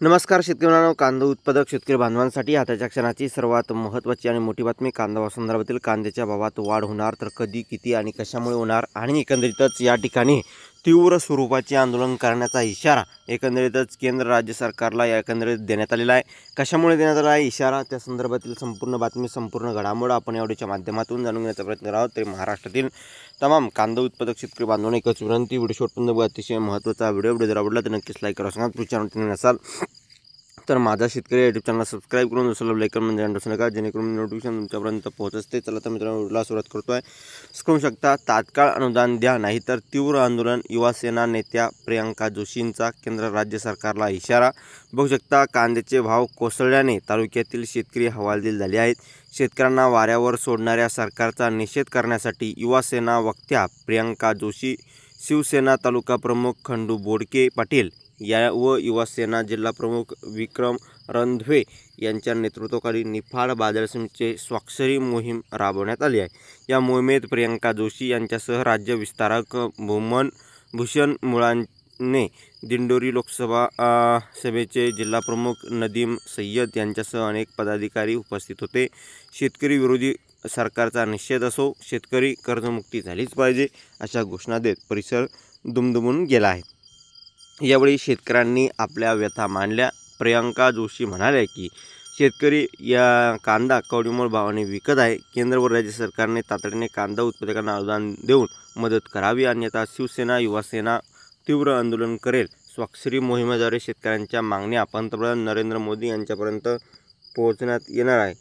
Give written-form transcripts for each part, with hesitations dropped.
नमस्कार शेतकरी मित्रांनो, कांदा उत्पादक शेतकरी बांधवांसाठी आताच्या क्षणाची सर्वात महत्त्वाची आणि मोठी बातमी. कांदा संदर्भातील कांद्याच्या भावात वाढ होणार, तर कधी, किती आणि कशामुळे होणार, आणि एकंदरीतच या ठिकाणी तीव्र स्वरूपाचे आंदोलन करण्याचा इशारा एकंदरीतच केंद्र राज्य सरकारला या एकंदरीत देण्यात आलेला आहे. कशामुळे देण्यात आला आहे इशारा, त्या संदर्भातील संपूर्ण बातमी, संपूर्ण घडामोड आपण या व्हिडिओच्या माध्यमातून जाणून घेण्याचा प्रयत्न करत आहोत. तरी महाराष्ट्रातील तमाम कांदा उत्पादक शेतकरी बांधवांना एकच विनंती, व्हिडिओ शेवटपर्यंत बघा. अतिशय महत्त्वाचा व्हिडिओ जर आवडला तर नक्कीच लाईक करा. सांगा तुम्ही चॅनल नसाल तर माझा शेतकरी यूट्यूब चॅनल सबस्क्राईब करून दुसरं लाईक करून म्हणजे अंडरसू नका, जेणेकरून नोटिफिकेशन तुमच्यापर्यंत पोहोचते. चला तर मित्रांनो, व्हिडिओला सुरुवात करतो आहे. करू शकता, तात्काळ अनुदान द्या, नाहीतर तीव्र आंदोलन. युवासेना नेत्या प्रियंका जोशींचा केंद्र राज्य सरकारला इशारा. बघू शकता, कांद्याचे भाव कोसळल्याने तालुक्यातील शेतकरी हवालदिल झाले आहेत. शेतकऱ्यांना वाऱ्यावर सोडणाऱ्या सरकारचा निषेध करण्यासाठी युवासेना वक्त्या प्रियंका जोशी, शिवसेना तालुका प्रमुख खंडू बोडके पाटील व युवासेना जिल्हा प्रमुख विक्रम रणधवे यांच्या नेतृत्वाखाली निफाड बाजार समितीचे स्वाक्षरी मोहीम राबवण्यात आली आहे. या मोहिमेत प्रियंका जोशी यांच्यासह राज्य विस्तारक भूषण मुळाने, दिंडोरी लोकसभा सभेचे जिल्हा प्रमुख नदीम सय्यद यांच्यासह अनेक पदाधिकारी उपस्थित होते. शेतकरी विरोधी सरकारचा निषेध असो, शेतकरी कर्जमुक्ती झालीच पाहिजे अशा घोषणा देत परिसर दुमदुमून गेला आहे. यावेळी शेतकऱ्यांनी आपल्या व्यथा मांडल्या. प्रियंका जोशी म्हणाल्या की शेतकरी या कांदा कवडीमोल भावाने विकत आहे. केंद्र व राज्य सरकारने तातडीने कांदा उत्पादकांना अनुदान देऊन मदत करावी, अन्यथा शिवसेना युवासेना तीव्र आंदोलन करेल. स्वाक्षरी मोहिमेद्वारे शेतकऱ्यांच्या मागण्या पंतप्रधान नरेंद्र मोदी यांच्यापर्यंत पोहोचण्यात येणार आहे.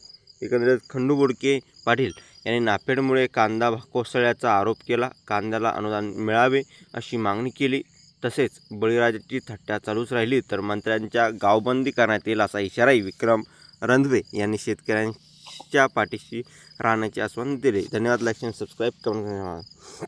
एकंदरीत खंडू बोडके पाटील यांनी नाफेडमुळे कांदा कोसळल्याचा आरोप केला. कांद्याला अनुदान मिळावे अशी मागणी केली. तसेच बळीराजाची थट्टा चालूच राहिली तर मंत्र्यांच्या गावबंदी करण्यात येईल असा इशाराही विक्रम रणधवे यांनी शेतकऱ्यांच्या पाठीशी राहण्याचे आश्वासन दिले. धन्यवाद. लाईक आणि सबस्क्राईब कमेंट करा.